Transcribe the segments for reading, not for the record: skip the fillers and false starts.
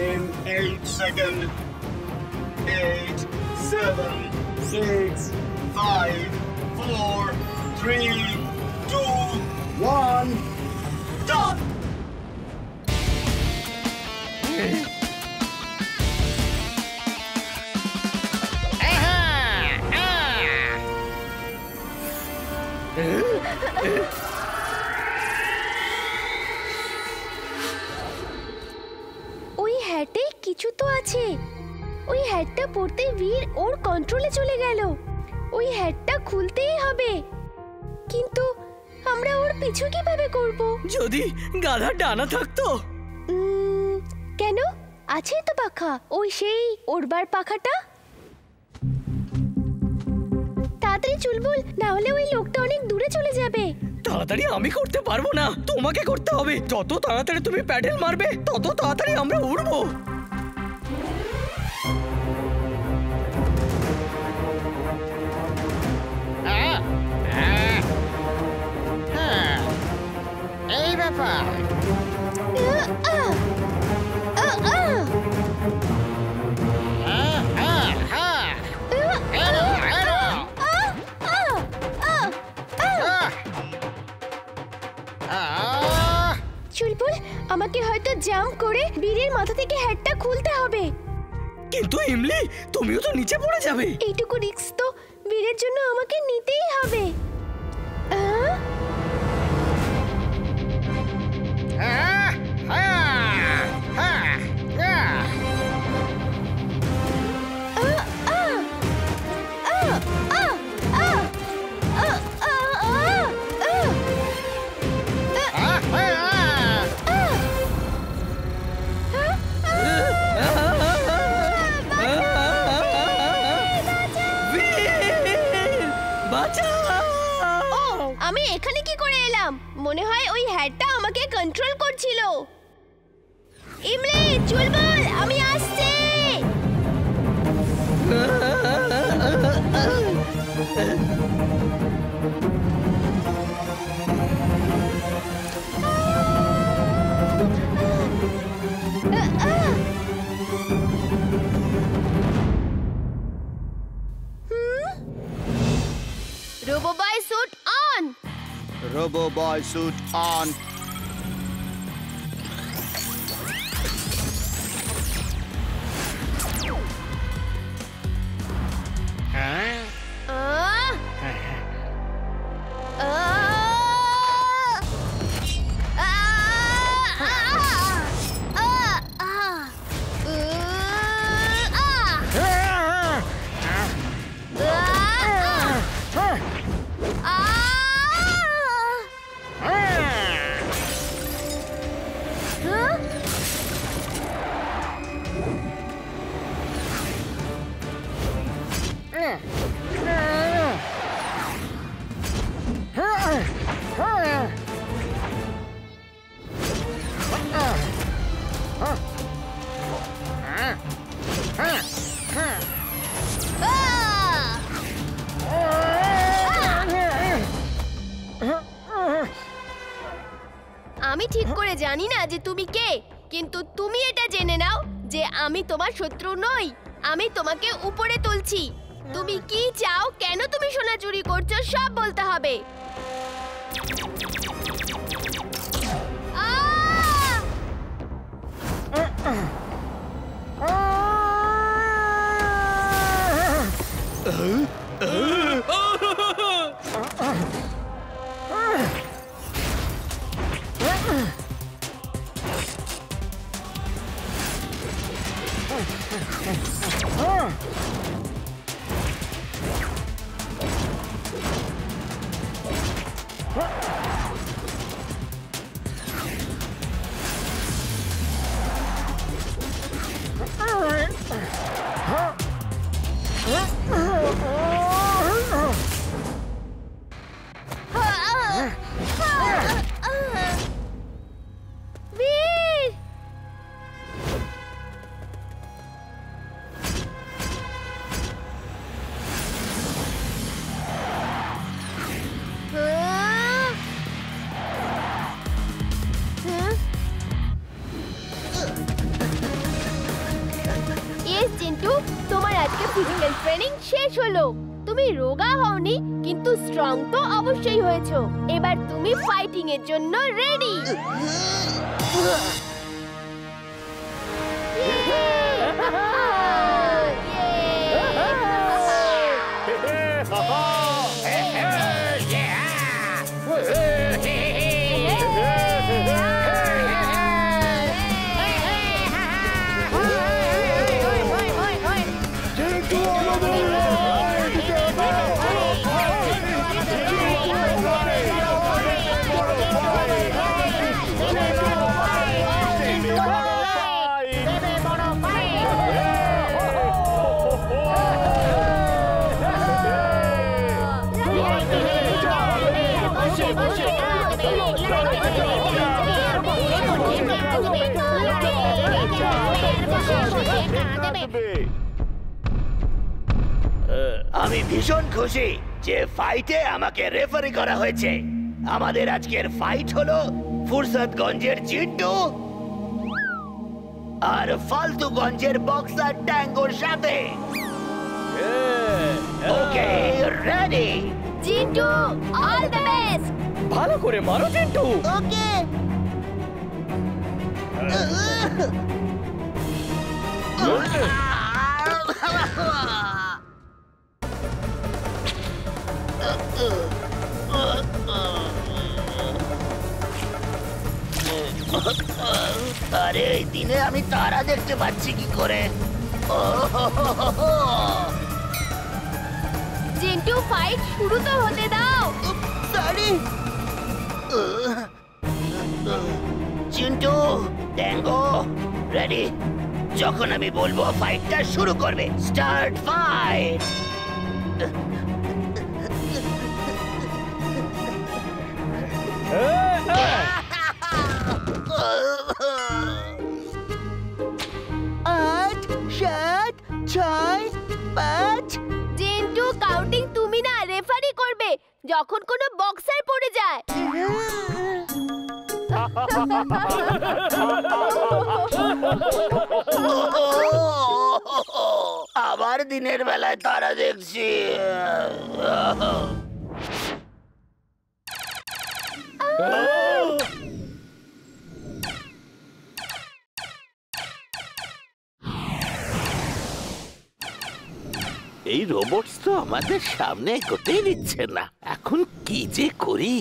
in 8 seconds. 8, 7, 6, 5, 4, 3, 2, 1. Done! ওই হ্যাটে কিছু তো আছে। ওই হ্যাটটা পরতে বীর ওর কন্ট্রোলে চলে গেল। ওই হ্যাটটা খুলতেই হবে। কিন্তু আমরা ওর পিছু কিভাবে করব? যদি গাধার ডানা থাকতো। কেন? আছে তো পাখা, ওই সেই ওড়বার পাখাটা। তাড়াতাড়ি চুলবুল, না হলে ওই লোকটা অনেক দূরে চলে যাবে। তাড়াতাড়ি আমি করতে পারবো না, তোমাকে করতে হবে। যত তাড়াতাড়ি তুমি প্যাডেল মারবে তত তাড়াতাড়ি আমরা উড়বো। এই ব্যাপার। চুলবুল, আমাকে হয়তো জাম্প করে বীরের মাথা থেকে হ্যাটটা খুলতে হবে। কিন্তু ইমলি, তুমিও তো নিচে পড়ে যাবে। এইটুকু রিস্ক তো বীরের জন্য আমাকে নিতেই হবে। আমি এখানে কি করে এলাম? মনে হয় ওই হ্যাটটা আমাকে কন্ট্রোল করছিল। ইমলি, চুলবুল, আমি আসছি। Roboboy suit on! Roboboy suit on! আমি ঠিক করে জানি না যে তুমি কে, কিন্তু তুমি এটা জেনে নাও যে আমি তোমার শত্রু নই। আমি তোমাকে উপরে তুলছি। তুমি কি চাও, কেন তুমি সোনা চুরি করছো, সব বলতে হবে। শেষ হলো। তুমি রোগা হওনি, কিন্তু স্ট্রং তো অবশ্যই হয়েছো। এবার তুমি ফাইটিং এর জন্য রেডি। আমি ভীষণ খুশি যে ফাইটে আমাকে রেফারি করা হয়েছে। আমাদের আজকের ফাইট হলো ফুরসতগঞ্জের চিন্টু আর ফালতুগঞ্জের বক্সার ট্যাঙ্গোর সাথে। Okay, ready? Chintu, all the best. ভালো করে মারো চিন্টু। ওকে। আরে এই দিনে আমি তারা দেখতে পাচ্ছি কি করে? চিন্টু, ফাইট শুরু তো হতে দাও। সরি। Chintu, tango, ready? যখন আমি বলবো ফাইটটা শুরু করবে। Start fight. আট, সাত, ছয়, পাঁচ। চিন্টু, কাউন্টিং তুমি না, রেফারি করবে যখন কোনো বক্সার পড়ে যায়। আবার দিনের বেলায় তারা দেখছি। এই রোবটস তো আমাদের সামনে এগোতেই দিচ্ছে না। এখন কি যে করি?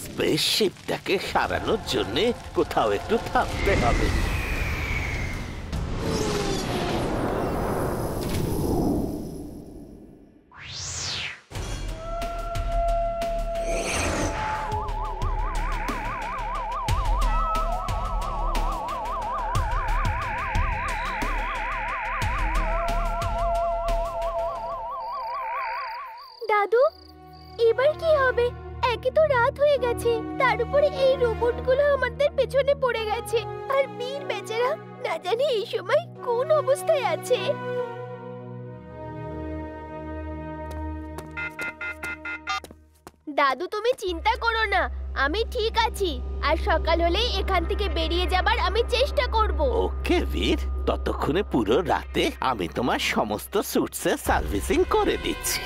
স্পেসশিপটাকে সারানোর জন্য কোথাও একটু থামতে হবে। দাদু, এবার কি হবে? একে তো রাত হয়ে গেছে, তার উপরে এই রোবটগুলো আমাদের পেছনে পড়ে গেছে। আর বীর বেচারা না জানি এই সময় কোন অবস্থায় আছে। দাদু, তুমি চিন্তা করো না, আমি ঠিক আছি। আর সকাল হলেই এখান থেকে বেরিয়ে যাবার আমি চেষ্টা করব। ওকে বীর, ততক্ষণে পুরো রাতে আমি তোমার সমস্ত স্যুটসের সার্ভিসিং করে দিচ্ছি।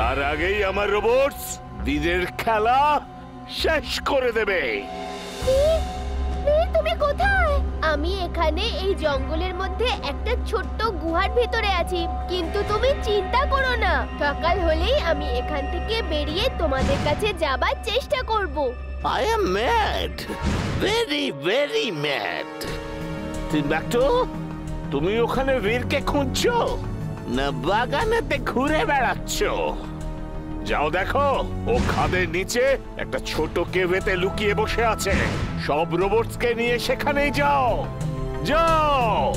তার আগেই আমার রোবটস বীরের খেলা শেষ করে দেবে। তুমি কোথায়? আমি এখানে এই জঙ্গলের মধ্যে একটা ছোট্ট গুহার ভেতরে আছি। কিন্তু তুমি চিন্তা করো না, সকাল হলেই আমি এখান থেকে বেরিয়ে তোমাদের কাছে যাবার চেষ্টা করব। I am mad, very very mad. Timbuktu, তুমি ওখানে বীরকে খুঁজছো না বাগানেতে ঘুরে বেড়াচ্ছো? যাও দেখো, ও খাদের নিচে একটা ছোট কেভেতে লুকিয়ে বসে আছে। সব রোবটসকে নিয়ে সেখানেই যাও, যাও।